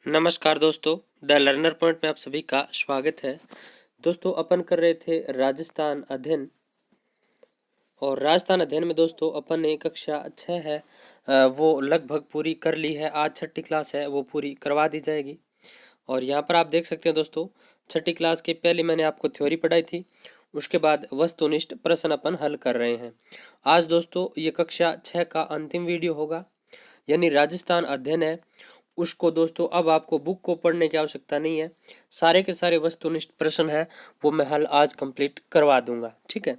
नमस्कार दोस्तों, the learner point में आप सभी का स्वागत है। दोस्तों अपन कर रहे थे राजस्थान अध्ययन, और राजस्थान अध्ययन में दोस्तों अपन ने कक्षा 6 है वो लगभग पूरी कर ली है। आज छठी क्लास है वो पूरी करवा दी जाएगी। और यहाँ पर आप देख सकते हैं दोस्तों, छठी क्लास के पहले मैंने आपको थ्योरी पढ़ाई थी, उसके बाद वस्तुनिष्ठ प्रश्न अपन हल कर रहे हैं। आज दोस्तों ये कक्षा 6 का अंतिम वीडियो होगा, यानी राजस्थान अध्ययन है उसको दोस्तों अब आपको बुक को पढ़ने की आवश्यकता नहीं है। सारे के सारे वस्तुनिष्ठ प्रश्न है वो मैं हल आज कंप्लीट करवा दूंगा, ठीक है।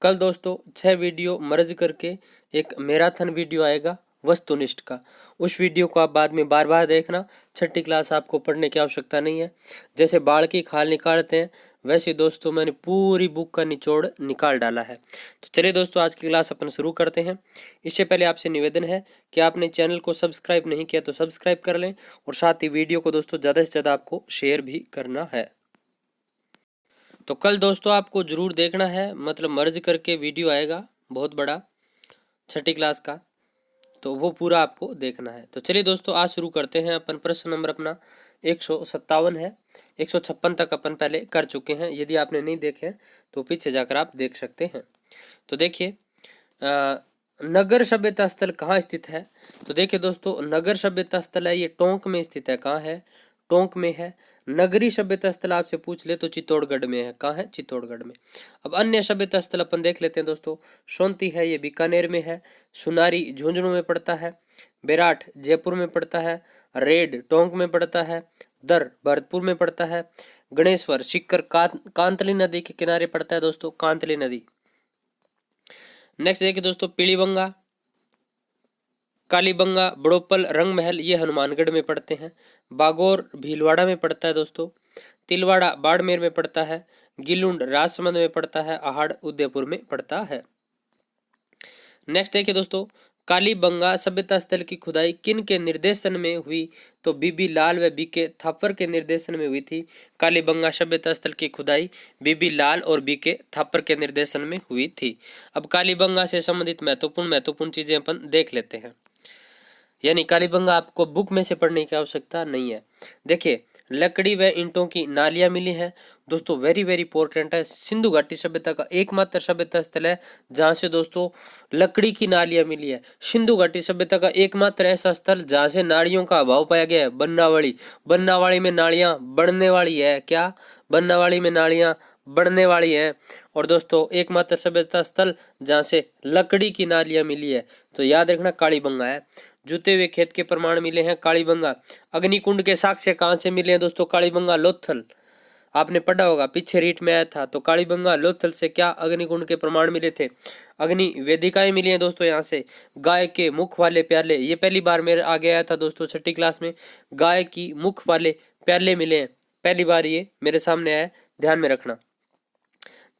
कल दोस्तों 6 वीडियो मर्ज करके एक मैराथन वीडियो आएगा वस्तुनिष्ठ का। उस वीडियो को आप बाद में बार बार देखना। छठी क्लास आपको पढ़ने की आवश्यकता नहीं है। जैसे बाढ़ की खाल निकालते हैं वैसे दोस्तों मैंने पूरी बुक का निचोड़ निकाल डाला है। तो चलिए दोस्तों आज की क्लास अपन शुरू करते हैं। इससे पहले आपसे निवेदन है कि आपने चैनल को सब्सक्राइब नहीं किया तो सब्सक्राइब कर लें, और साथ ही वीडियो को दोस्तों ज़्यादा से ज़्यादा आपको शेयर भी करना है। तो कल दोस्तों आपको जरूर देखना है, मतलब मर्ज करके वीडियो आएगा बहुत बड़ा छठी क्लास का, तो वो पूरा आपको देखना है। तो चलिए दोस्तों आज शुरू करते हैं। अपन प्रश्न नंबर अपना 157 है, 156 तक अपन पहले कर चुके हैं। यदि आपने नहीं देखे तो पीछे जाकर आप देख सकते हैं। तो देखिए नगर सभ्यता स्थल कहाँ स्थित है। तो देखिए दोस्तों नगर सभ्यता स्थल है ये टोंक में स्थित है। कहाँ है? टोंक में है। नगरी सभ्यता स्थल आपसे पूछ ले तो चित्तौड़गढ़ में है। कहाँ है? चित्तौड़गढ़ में। अब अन्य सभ्यता स्थल अपन देख लेते हैं दोस्तों। सोंती है ये बीकानेर में है। सुनारी झुंझुनू में पड़ता है। बेराठ जयपुर में पड़ता है। रेड टोंक में पड़ता है। दर भरतपुर में पड़ता है। गणेश्वर सीकर कांतली नदी के किनारे पड़ता है दोस्तों, कांतली नदी। नेक्स्ट देखिए दोस्तों पीलीबंगा, कालीबंगा, बड़ोपल, रंग महल ये हनुमानगढ़ में पड़ते हैं। बागौर भीलवाड़ा में पड़ता है दोस्तों। तिलवाड़ा बाड़मेर में पड़ता है। गिलुंड राजसमंद में पड़ता है। आहड़ उदयपुर में पड़ता है। नेक्स्ट देखिए दोस्तों कालीबंगा सभ्यता स्थल की खुदाई किन के निर्देशन में हुई। तो बीबी लाल व बीके थापर के निर्देशन में हुई थी। कालीबंगा सभ्यता स्थल की खुदाई बीबी लाल और बीके थापर के निर्देशन में हुई थी। अब कालीबंगा से संबंधित महत्वपूर्ण चीजें अपन देख लेते हैं। यानी कालीबंगा आपको बुक में से पढ़ने की आवश्यकता नहीं है। देखिए लकड़ी व ईंटों की नालियां मिली हैं दोस्तों, वेरी वेरी इंपॉर्टेंट है। सिंधु घाटी सभ्यता का एकमात्र सभ्यता स्थल है जहां से दोस्तों लकड़ी की नालियां मिली है। सिंधु घाटी सभ्यता का एकमात्र ऐसा स्थल जहां से नालियों का अभाव पाया गया है बन्नावाड़ी। बन्नावाड़ी में नालियां बढ़ने वाली है। क्या? बन्नावाड़ी में नालियां बढ़ने वाली है। और दोस्तों एकमात्र सभ्यता स्थल जहां से लकड़ी की नालियां मिली है तो याद रखना कालीबंगा है। जूते हुए खेत के प्रमाण मिले हैं कालीबंगा। अग्निकुंड के साक्ष्य कहाँ से मिले हैं दोस्तों? कालीबंगा लोथल। आपने पढ़ा होगा पीछे रीट में आया था। तो कालीबंगा लोथल से क्या अग्निकुंड के प्रमाण मिले थे? अग्नि वेदिकाएं मिली हैं दोस्तों यहाँ से। गाय के मुख वाले प्याले ये पहली बार मेरे आगे आया था दोस्तों छठी क्लास में। गाय की मुख वाले प्याले मिले हैं, पहली बार ये मेरे सामने आया, ध्यान में रखना।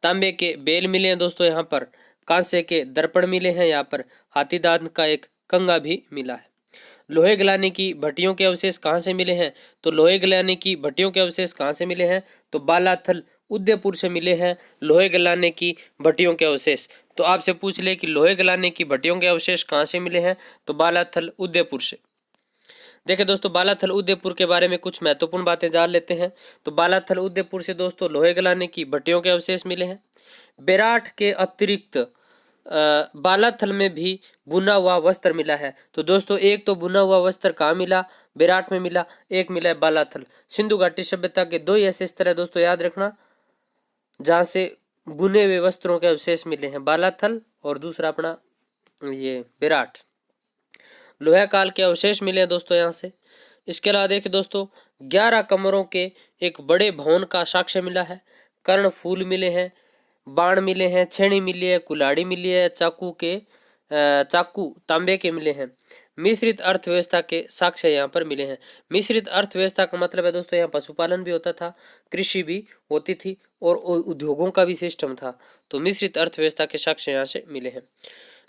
तांबे के बेल मिले हैं दोस्तों यहाँ पर। कांसे के दर्पण मिले हैं यहाँ पर। हाथी दांत का एक कंगा भी मिला है। लोहे गलाने की भट्टियों के अवशेष कहाँ से मिले हैं? तो लोहे गलाने की भट्टियों के अवशेष कहाँ से मिले हैं? तो बालाथल उदयपुर से मिले हैं लोहे गलाने की भट्टियों के अवशेष। तो आपसे पूछ ले कि लोहे गलाने की भट्टियों के अवशेष कहाँ से मिले हैं? तो बालाथल उदयपुर से। देखिए दोस्तों बालाथल उदयपुर के बारे में कुछ महत्वपूर्ण बातें जान लेते हैं। तो बालाथल उदयपुर से दोस्तों लोहे गलाने की भट्टियों के अवशेष मिले हैं। बेराठ के अतिरिक्त बालाथल में भी बुना हुआ वस्त्र मिला है। तो दोस्तों एक तो बुना हुआ वस्त्र कहाँ मिला? बेराठ में मिला। एक मिला है बालाथल। सिंधु घाटी सभ्यता के दो ही ऐसे स्तर है दोस्तों, याद रखना, जहां से बुने हुए वस्त्रों के अवशेष मिले हैं, बालाथल और दूसरा अपना ये बेराठ। लोहा काल के अवशेष मिले हैं दोस्तों यहाँ से। इसके अलावा देखिए दोस्तों 11 कमरों के एक बड़े भवन का साक्ष्य मिला है। कर्ण फूल मिले हैं, बाण मिले हैं, छेनी मिली है, कुल्हाड़ी मिली है, चाकू तांबे के मिले हैं। मिश्रित अर्थव्यवस्था के साक्ष्य यहाँ पर मिले हैं। मिश्रित अर्थव्यवस्था का मतलब है दोस्तों यहाँ पशुपालन भी होता था, कृषि भी होती थी और उद्योगों का भी सिस्टम था। तो मिश्रित अर्थव्यवस्था के साक्ष्य यहाँ से मिले हैं।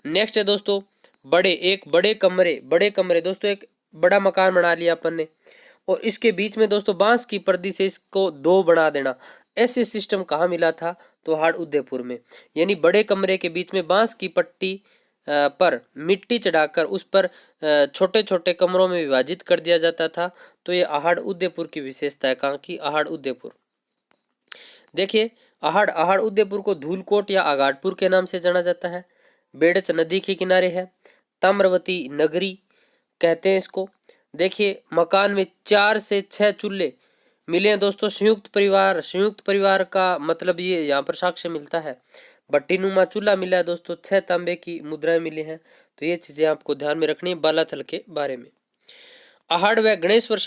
नेक्स्ट है दोस्तों बड़े कमरे दोस्तों, एक बड़ा मकान बना लिया अपन ने और इसके बीच में दोस्तों बांस की पर्दी से इसको दो बना देना। ऐसे सिस्टम कहाँ मिला था? तो हाड़ उदयपुर में। यानी बड़े कमरे के बीच में बांस की पट्टी पर मिट्टी चढ़ाकर उस पर छोटे छोटे कमरों में विभाजित कर दिया जाता था। तो ये आहड़ उदयपुर की विशेषता है। कहाँ की? आहड़ उदयपुर। देखिए आहड़ आहड़ उदयपुर को धूलकोट या आगाड़पुर के नाम से जाना जाता है। बेड़च नदी के किनारे है। ताम्रवती नगरी कहते हैं इसको। देखिए मकान में 4 से 6 चूल्हे मिले हैं दोस्तों। संयुक्त परिवार का मतलब ये यहाँ पर साक्ष्य मिलता है। भट्टीनुमा चूल्हा मिला है दोस्तों। 6 तांबे की मुद्राएं मिली हैं। तो ये चीजें आपको ध्यान में रखनी है बालाथल के बारे में। आहड़ व गणेश्वर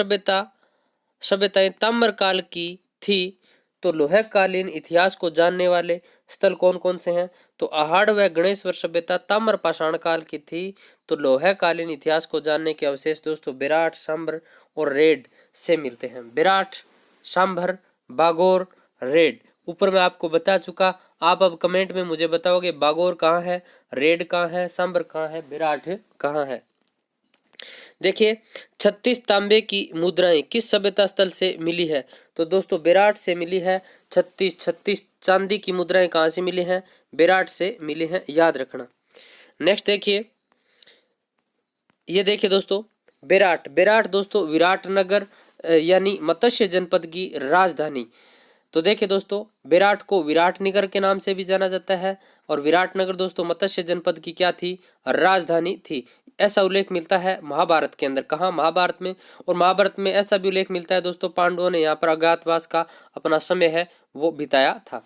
सभ्यताएं ताम्र काल की थी। तो लोहे कालीन इतिहास को जानने वाले स्थल कौन कौन से हैं? तो आहड़ व गणेश्वर सभ्यता ताम्र पाषाण काल की थी। तो लोहे कालीन इतिहास को जानने के अवशेष दोस्तों विराट, सांभर और रेड से मिलते हैं। विराट, सांभर, बागोर, रेड ऊपर मैं आपको बता चुका। आप अब कमेंट में मुझे बताओगे बागोर कहाँ है, रेड कहाँ है, सांभर कहाँ है, विराट कहाँ है। देखिए 36 तांबे की मुद्राएं किस सभ्यता स्थल से मिली है? तो दोस्तों विराट से मिली है। 36 चांदी की मुद्राएं कहाँ से मिली हैं? विराट से मिली हैं, याद रखना। नेक्स्ट देखिए, ये देखिए दोस्तों विराट दोस्तों विराटनगर यानी मत्स्य जनपद की राजधानी। तो देखिए दोस्तों विराट को विराटनगर के नाम से भी जाना जाता है। और विराटनगर दोस्तों मत्स्य जनपद की क्या थी? राजधानी थी। ऐसा उल्लेख मिलता है महाभारत के अंदर। कहाँ? महाभारत में। और महाभारत में ऐसा भी उल्लेख मिलता है दोस्तों पांडवों ने यहाँ पर अज्ञातवास का अपना समय है वो बिताया था।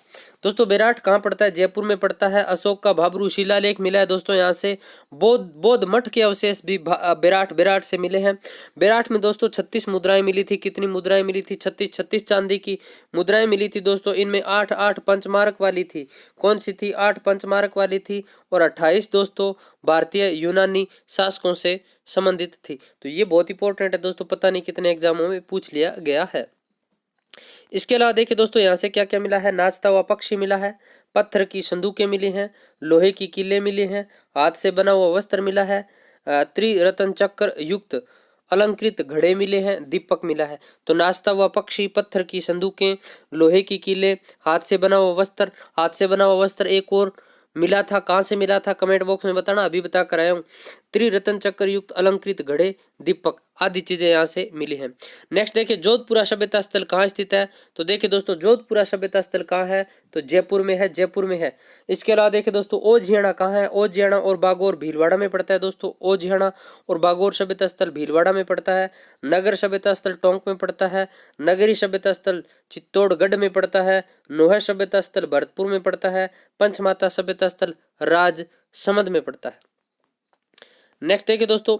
दोस्तों विराट कहाँ पड़ता है? जयपुर में पड़ता है। अशोक का भाब्रू शिलालेख मिला है दोस्तों यहाँ से। बौद्ध मठ के अवशेष भी विराट से मिले हैं। विराट में दोस्तों 36 मुद्राएं मिली थी। कितनी मुद्राएं मिली थी? 36 चांदी की मुद्राएं मिली थी दोस्तों। इनमें 8 पंचमारक वाली थी। कौन सी थी? 8 पंचमारक वाली थी। और 28 दोस्तों भारतीय यूनानी शासकों से संबंधित थी। तो ये बहुत इंपॉर्टेंट है दोस्तों, पता नहीं कितने एग्जामों में पूछ लिया गया है। इसके अलावा देखिए दोस्तों यहाँ से क्या क्या मिला है? नाचता हुआ पक्षी मिला है। पत्थर की संदूकें मिली हैं। लोहे की किले मिली हैं। हाथ से बना हुआ वस्त्र मिला है। त्रिरत्न चक्र युक्त अलंकृत घड़े मिले हैं। दीपक मिला है। तो नाचता हुआ पक्षी, पत्थर की संदूकें, लोहे की किले, हाथ से बना हुआ वस्त्र एक और मिला था। कहाँ से मिला था? कमेंट बॉक्स में बताना, अभी बता कर आया हूँ। त्रिरत्न चक्र युक्त अलंकृत घड़े, दीपक आदि चीजें यहाँ से मिली हैं। नेक्स्ट देखिए जोधपुरा सभ्यता स्थल कहाँ स्थित है? तो देखिए दोस्तों जोधपुरा सभ्यता स्थल कहाँ है? तो जयपुर में है। इसके अलावा देखिए दोस्तों ओझियाना कहाँ है? ओझियाना और बागोर भीलवाड़ा में पड़ता है दोस्तों। ओझियाना और बागोर सभ्यता स्थल भीलवाड़ा में पड़ता है। नगर सभ्यता स्थल टोंक में पड़ता है। नगरी सभ्यता स्थल चित्तौड़गढ़ में पड़ता है। नोहर सभ्यता स्थल भरतपुर में पड़ता है। पंचमाता सभ्यता स्थल राजसमंद में पड़ता है। नेक्स्ट देखिए दोस्तों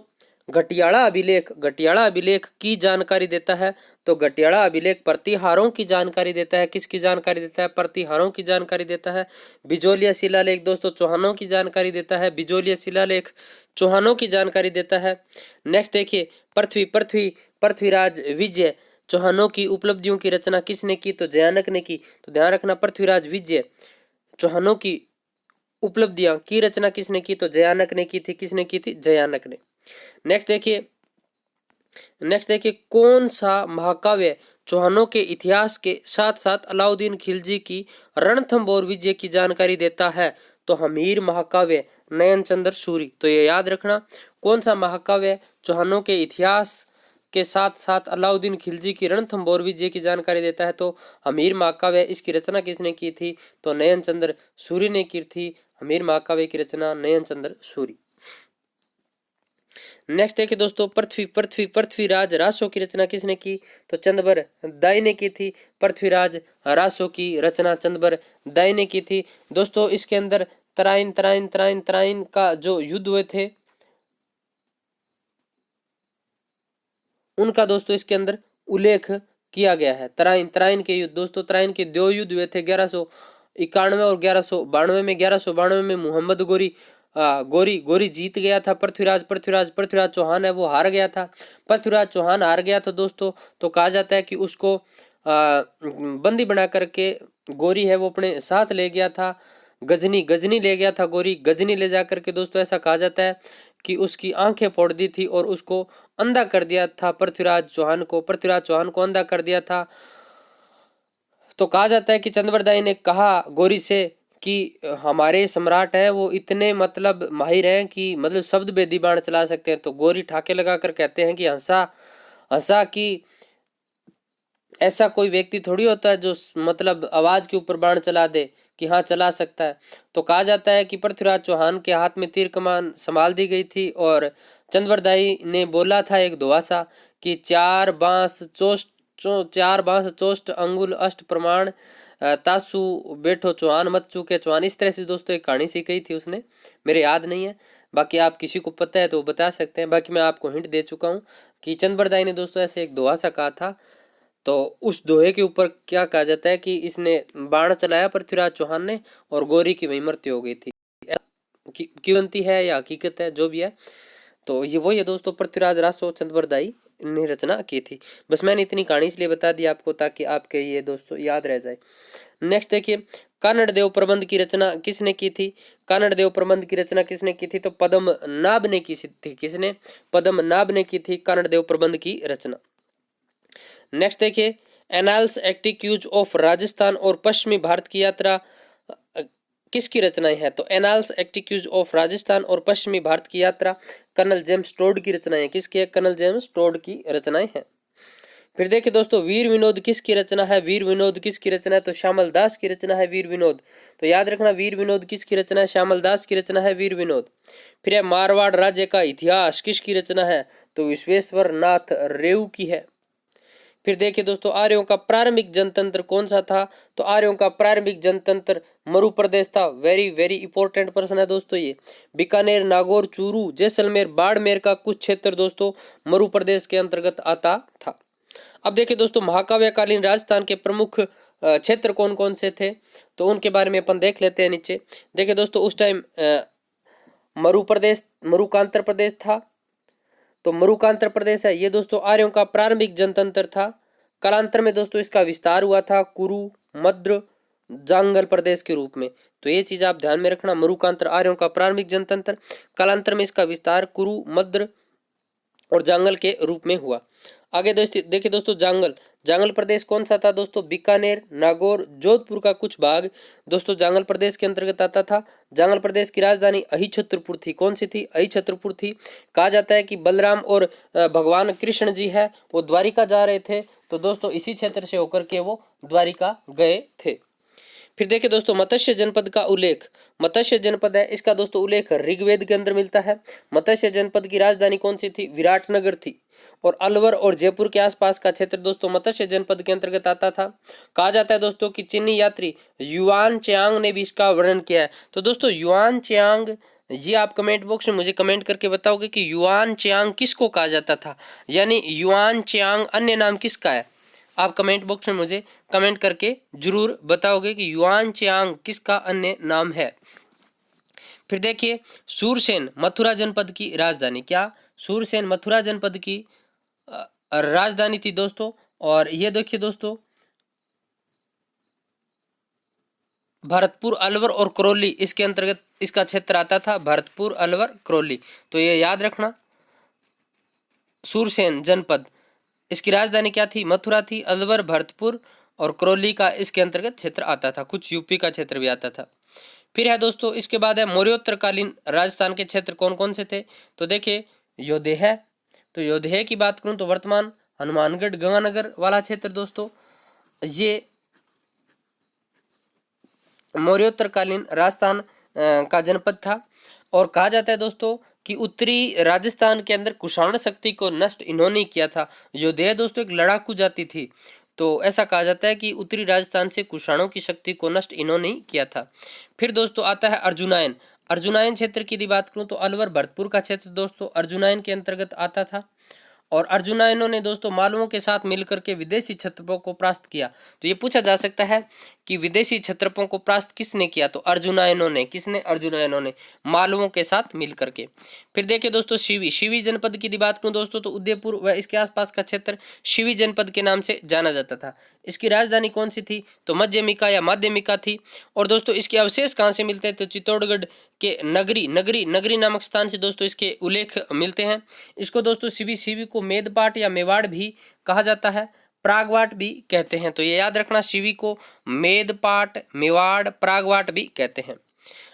घटियाड़ा अभिलेख की जानकारी देता है। तो घटियाड़ा अभिलेख प्रतिहारों की जानकारी देता है। किसकी जानकारी देता है? प्रतिहारों की जानकारी देता है। बिजोलिया शिलालेख दोस्तों चौहानों की जानकारी देता है। बिजोलिया शिलालेख चौहानों की जानकारी देता है। नेक्स्ट देखिए पृथ्वीराज विजय चौहानों की उपलब्धियों की रचना किसने की? तो जयानक ने की। तो ध्यान रखना पृथ्वीराज विजय चौहानों की उपलब्धियां की रचना किसने की? तो जयानक ने की थी। किसने की थी? जयानक ने। नेक्स्ट देखिए कौन सा महाकाव्य चौहानों के इतिहास के साथ साथ अलाउद्दीन खिलजी की रणथंभौर विजय की जानकारी देता है? तो हमीर महाकाव्य नयनचंद्र सूरी। तो ये याद रखना कौन सा महाकाव्य चौहानों के इतिहास के साथ साथ अलाउद्दीन खिलजी की रणथंभौर विजय की जानकारी देता है? तो हमीर महाकाव्य। इसकी रचना किसने की थी? तो नयनचंद्र सूरी ने की थी। हमीर महाकाव्य की रचना नयनचंद्र सूरी। नेक्स्ट देखिए दोस्तों पृथ्वीराज रासो की रचना किसने की? तो चंद्रबर दाई ने की थी। पृथ्वीराज रासो की रचना चंद्रबर दाई ने की थी। दोस्तों इसके अंदर तराइन का जो युद्ध हुए थे उनका दोस्तों इसके अंदर उल्लेख किया गया है। तराइन के युद्ध दोस्तों, तराइन के 2 युद्ध हुए थे 1191 और 1192 में। 1192 में मोहम्मद गोरी जीत गया था। पृथ्वीराज चौहान है वो हार गया था। पृथ्वीराज चौहान हार गया था दोस्तों। तो कहा जाता है कि उसको बंदी बना करके गोरी है वो अपने साथ ले गया था। गजनी ले गया था गोरी। गजनी ले जा करके दोस्तों ऐसा कहा जाता है कि उसकी आंखें फोड़ दी थी और उसको अंधा कर दिया था। पृथ्वीराज चौहान को अंधा कर दिया था। तो कहा जाता है कि चंद्रबरदाई ने कहा गोरी से कि हमारे सम्राट हैं वो इतने मतलब माहिर हैं कि मतलब शब्द भेदी बाण चला सकते हैं। तो गोरी ठाके लगाकर कहते हैं कि हंसा हंसा कि ऐसा कोई व्यक्ति थोड़ी होता है जो मतलब आवाज के ऊपर बाण चला दे कि हाँ चला सकता है। तो कहा जाता है कि पृथ्वीराज चौहान के हाथ में तीर कमान संभाल दी गई थी और चंद्रवरदाई ने बोला था एक दोहा सा कि चार बांस चोष्ट अंगुल अष्ट प्रमाण तासु बैठो चौहान मत चूके चौहान। इस तरह से दोस्तों एक कहानी सी कही थी उसने, मेरे याद नहीं है, बाकी आप किसी को पता है तो वो बता सकते हैं। बाकी मैं आपको हिंट दे चुका हूँ कि चंद्रवरदाई ने दोस्तों ऐसे एक दोहा सा कहा था। तो उस दोहे के ऊपर क्या कहा जाता है कि इसने बाण चलाया पृथ्वीराज चौहान ने और गौरी की वही मृत्यु हो गई थी। किवंती है या हकीकत है जो भी है, तो ये वही है दोस्तों, पृथ्वीराज रासो चंद्रवरदाई ने रचना की थी। बस मैंने इतनी कहानी इसलिए बता दी आपको ताकि आपके ये दोस्तों याद रह जाए। नेक्स्ट देखिए, कानड़ देव प्रबंध की रचना किसने की थी? कानड़ देव प्रबंध की रचना किसने की थी? तो पद्मनाभ ने की थी। किसने? पद्मनाभ ने की थी कानड़ देव प्रबंध की रचना। नेक्स्ट देखिए, एनाल्स एक्टिक्यूज ऑफ राजस्थान और पश्चिमी भारत की यात्रा किसकी रचनाएं हैं? तो एनाल्स एक्टिक्यूज ऑफ राजस्थान और पश्चिमी भारत की यात्रा कर्नल जेम्स टोड की रचनाएं। किसकी है? कर्नल जेम्स टोड की रचनाएं हैं। फिर देखिए दोस्तों, वीर विनोद किसकी रचना है? वीर विनोद किसकी रचना है? तो श्यामल दास की रचना है वीर विनोद। तो याद रखना, वीर विनोद किसकी रचना है? श्यामल दास की रचना है वीर विनोद। फिर है मारवाड़ राज्य का इतिहास किसकी रचना है? तो विश्वेश्वर नाथ रेऊ की है। फिर देखिए दोस्तों, आर्यों का प्रारंभिक जनतंत्र कौन सा था? तो आर्यों का प्रारंभिक जनतंत्र मरु प्रदेश था। वेरी वेरी इंपॉर्टेंट प्रश्न है दोस्तों ये। बीकानेर, नागौर, चूरू, जैसलमेर, बाड़मेर का कुछ क्षेत्र दोस्तों मरु प्रदेश के अंतर्गत आता था। अब देखिए दोस्तों, महाकाव्यकालीन राजस्थान के प्रमुख क्षेत्र कौन कौन से थे? तो उनके बारे में अपन देख लेते हैं नीचे। देखिए दोस्तों, उस टाइम मरुकांतर प्रदेश था। तो मरुकांतर प्रदेश है ये दोस्तों आर्यों का प्रारंभिक जनतंत्र था। कालांतर में दोस्तों इसका विस्तार हुआ था कुरु, मद्र, जांगल प्रदेश के रूप में। तो ये चीज आप ध्यान में रखना, मरुकांतर आर्यों का प्रारंभिक जनतंत्र, कालांतर में इसका विस्तार कुरु, मद्र और जांगल के रूप में हुआ। आगे देखिए दोस्तों, जांगल प्रदेश कौन सा था दोस्तों? बीकानेर, नागौर, जोधपुर का कुछ भाग दोस्तों जांगल प्रदेश के अंतर्गत आता था। जांगल प्रदेश की राजधानी अहिछत्रपुर थी। कौन सी थी? अहिछत्रपुर थी। कहा जाता है कि बलराम और भगवान कृष्ण जी है वो द्वारिका जा रहे थे, तो दोस्तों इसी क्षेत्र से होकर के वो द्वारिका गए थे। फिर देखिए दोस्तों, मत्स्य जनपद का उल्लेख, मत्स्य जनपद है इसका दोस्तों उल्लेख ऋग्वेद के अंदर मिलता है। मत्स्य जनपद की राजधानी कौन सी थी? विराटनगर थी। और अलवर और जयपुर के आसपास का क्षेत्र दोस्तों मत्स्य जनपद के अंतर्गत आता था। कहा जाता है दोस्तों कि चीनी यात्री युआन चांग ने भी इसका वर्णन किया है। तो दोस्तों युआन चांग, ये आप कमेंट बॉक्स में मुझे कमेंट करके बताओगे कि युआन चांग किसको कहा जाता था, यानी युआन चांग अन्य नाम किसका है? आप कमेंट बॉक्स में मुझे कमेंट करके जरूर बताओगे कि युआन चांग किसका अन्य नाम है। फिर देखिए, सूरसेन मथुरा जनपद की राजधानी, क्या सूरसेन मथुरा जनपद की राजधानी थी दोस्तों। और ये देखिए दोस्तों, भरतपुर, अलवर और करौली इसके अंतर्गत इसका क्षेत्र आता था। भरतपुर, अलवर, करौली, तो ये याद रखना। सूरसेन जनपद, इसकी राजधानी क्या थी? मथुरा थी। अलवर, भरतपुर और करौली का इसके अंतर्गत क्षेत्र आता था। कुछ यूपी का क्षेत्र भी आता था। फिर है दोस्तों, इसके बाद है मौर्योत्तरकालीन राजस्थान के क्षेत्र कौन कौन से थे? तो देखिए, योधेय, तो योधेय की बात करूं तो वर्तमान हनुमानगढ़, गंगानगर वाला क्षेत्र दोस्तों ये मौर्योत्तरकालीन राजस्थान का जनपद था। और कहा जाता है दोस्तों कि उत्तरी राजस्थान के अंदर कुषाण शक्ति को नष्ट इन्होंने किया था। योधेय दोस्तों एक लड़ाकू जाति थी, तो ऐसा कहा जाता है कि उत्तरी राजस्थान से कुषाणों की शक्ति को नष्ट इन्होंने किया था। फिर दोस्तों आता है अर्जुनायन। अर्जुनायन क्षेत्र की यदि बात करूं तो अलवर, भरतपुर का क्षेत्र दोस्तों अर्जुनायन के अंतर्गत आता था। और अर्जुनायनों ने दोस्तों मालवों के साथ मिलकर के विदेशी क्षत्रपों को परास्त किया। तो ये पूछा जा सकता है कि विदेशी क्षत्रपों को परास्त किसने किया? तो अर्जुनायनों ने। किसने? अर्जुनायनों ने, मालवों के साथ मिलकर के। फिर देखिए दोस्तों, शिवी जनपद की बात करूं दोस्तों तो उदयपुर व इसके आसपास का क्षेत्र शिवी जनपद के नाम से जाना जाता था। इसकी राजधानी कौन सी थी? तो मध्यमिका या माध्यमिका थी। और दोस्तों इसके अवशेष कहाँ से मिलते हैं? तो चित्तौड़गढ़ के नगरी नामक स्थान से दोस्तों इसके उल्लेख मिलते हैं। इसको दोस्तों शिवी को मेदपाट या मेवाड़ भी कहा जाता है। प्रागवाट भी कहते हैं। तो ये याद रखना, शिवी को मेदपाट, मेवाड़, प्रागवाट भी कहते हैं।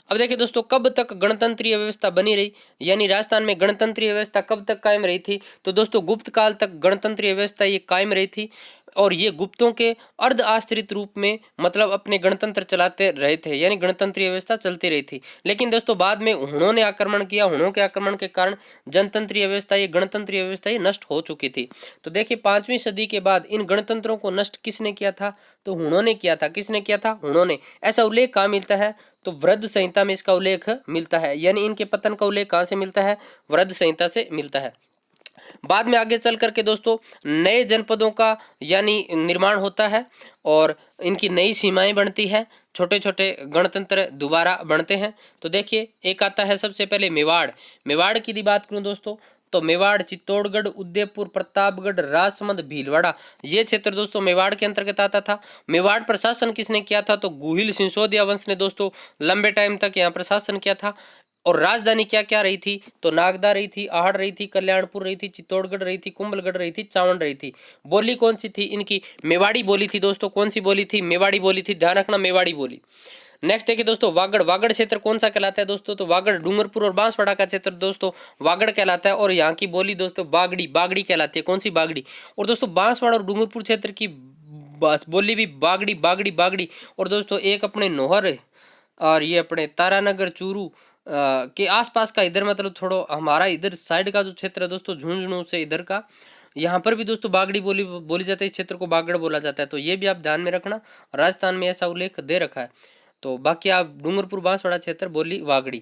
अब देखिए दोस्तों, कब तक गणतंत्रीय व्यवस्था बनी रही, यानी राजस्थान में गणतंत्रीय व्यवस्था कब तक कायम रही थी? तो दोस्तों गुप्त काल तक गणतंत्रीय व्यवस्था ये कायम रही थी, और ये गुप्तों के अर्ध आश्रित रूप में मतलब अपने गणतंत्र चलाते रहे थे, यानी गणतंत्रीय व्यवस्था चलती रही थी। लेकिन दोस्तों बाद में हुणों ने आक्रमण किया, हुणों के आक्रमण के कारण जनतंत्रीय व्यवस्था, ये गणतंत्रीय व्यवस्था ये नष्ट हो चुकी थी। तो देखिए 5वीं सदी के बाद इन गणतंत्रों को नष्ट किसने किया था? तो हुणों ने किया था। किसने किया था? हुणों ने। ऐसा उल्लेख कहाँ मिलता है? तो वृद्ध संहिता में इसका उल्लेख मिलता है, यानी इनके पतन का उल्लेख कहाँ से मिलता है? वृद्ध संहिता से मिलता है। बाद में आगे चल करके दोस्तों नए जनपदों का यानी निर्माण होता है, और इनकी नई सीमाएं बनती है, छोटे छोटे गणतंत्र दोबारा बनते हैं। तो देखिए एक आता है सबसे पहले मेवाड़। मेवाड़ की यदि बात करूं दोस्तों, तो मेवाड़, चित्तौड़गढ़, उदयपुर, प्रतापगढ़, राजसमंद, भीलवाड़ा, ये क्षेत्र दोस्तों मेवाड़ के अंतर्गत आता था। मेवाड़ पर शासन किसने किया था? तो गुहिल सिसोदिया वंश ने दोस्तों लंबे टाइम तक यहाँ पर शासन किया था। और राजधानी क्या क्या रही थी? तो नागदा रही थी, आहड़ रही थी, कल्याणपुर रही थी, चित्तौड़गढ़ रही थी, कुंभलगढ़ रही थी, चावंड रही थी। बोली कौन सी थी इनकी? मेवाड़ी बोली थी दोस्तों। कौन सी बोली थी? मेवाड़ी बोली थी, ध्यान रखना, मेवाड़ी बोली। नेक्स्ट देखिए दोस्तों, वागड़। वागड़ क्षेत्र कौन सा कहलाता है दोस्तों? तो वागड़ डूंगरपुर और बांसवाड़ा का क्षेत्र दोस्तों वागड़ कहलाता है, और यहाँ की बोली दोस्तों बागड़ी, बागड़ी कहलाती है। कौन सी? बागड़ी। और दोस्तों बांसवाड़ा और डूंगरपुर क्षेत्र की बोली भी बागड़ी, बागड़ी, बागड़ी। और दोस्तों एक अपने नोहर और ये अपने तारानगर, चूरू के आसपास का इधर मतलब थोड़ा हमारा इधर साइड का जो क्षेत्र है दोस्तों, झुंझुनू से इधर का, यहाँ पर भी दोस्तों बागड़ी बोली बोली जाती है। इस क्षेत्र को बागड़ बोला जाता है। तो ये भी आप ध्यान में रखना, राजस्थान में ऐसा उल्लेख दे रखा है। तो बाकी आप डूंगरपुर बांसवाड़ा क्षेत्र बोली वागड़ी।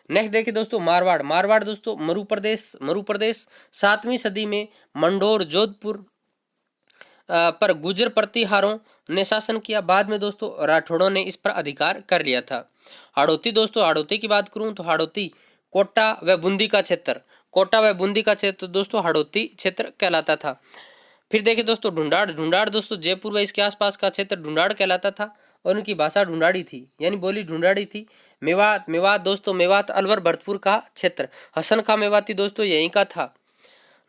नेक्स्ट देखिए दोस्तों मारवाड़। मारवाड़ दोस्तों मरु प्रदेश, मरु प्रदेश 7वीं सदी में मंडोर, जोधपुर पर गुर्जर प्रतिहारों ने शासन किया। बाद में दोस्तों राठौड़ों ने इस पर अधिकार कर लिया था। हाड़ौती दोस्तों, हाड़ौती की बात करूं तो हाड़ौती कोटा व बूंदी का क्षेत्र, कोटा व बूंदी का क्षेत्र दोस्तों हाड़ौती क्षेत्र कहलाता था। फिर देखिए दोस्तों ढूंढाड़। ढूंढाड़ दोस्तों जयपुर व इसके आसपास का क्षेत्र ढूंढाड़ कहलाता था, और उनकी भाषा ढूंढाड़ी थी, यानी बोली ढूंढाड़ी थी। मेवात, मेवात दोस्तों, मेवात अलवर भरतपुर का क्षेत्र, हसन का मेवाती दोस्तों यहीं का था।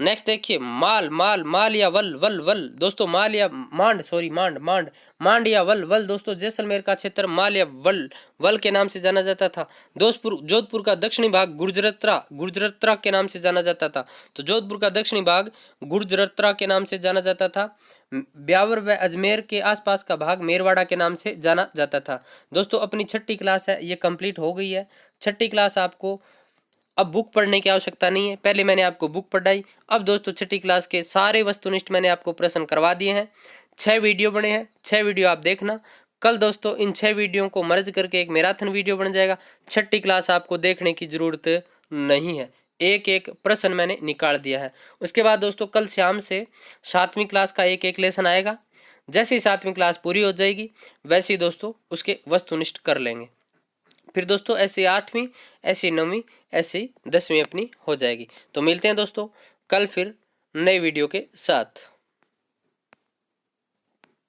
नेक्स्ट देखिए माल। माल, माल या वल, वल, वल दोस्तों, माल या मांड, सॉरी मांड, मांड, मांड या वल, वल दोस्तों जैसलमेर का क्षेत्र माल या वल, वल के नाम से जाना जाता था। जोधपुर का दक्षिणी भाग गुर्जरत्रा, गुर्जरत्रा के नाम से जाना जाता था। तो जोधपुर का दक्षिणी भाग गुर्जरत्रा के नाम से जाना जाता था। ब्यावर व अजमेर के आसपास का भाग मेरवाड़ा के नाम से जाना जाता था। दोस्तों अपनी 6ठी क्लास है ये कंप्लीट हो गई है। 6ठी क्लास आपको अब बुक पढ़ने की आवश्यकता नहीं है, पहले मैंने आपको बुक पढ़ाई। अब दोस्तों 6ठी क्लास के सारे वस्तुनिष्ठ मैंने आपको प्रश्न करवा दिए हैं। 6 वीडियो बने हैं, 6 वीडियो आप देखना। कल दोस्तों इन 6 वीडियो को मर्ज करके एक मैराथन वीडियो बन जाएगा। 6ठी क्लास आपको देखने की जरूरत नहीं है, एक एक प्रश्न मैंने निकाल दिया है। उसके बाद दोस्तों कल शाम से 7वीं क्लास का एक एक लेसन आएगा। जैसे ही 7वीं क्लास पूरी हो जाएगी वैसे ही दोस्तों उसके वस्तुनिष्ठ कर लेंगे। फिर दोस्तों ऐसे 8वीं, ऐसे 9वीं, ऐसे 10वीं अपनी हो जाएगी। तो मिलते हैं दोस्तों कल फिर नए वीडियो के साथ।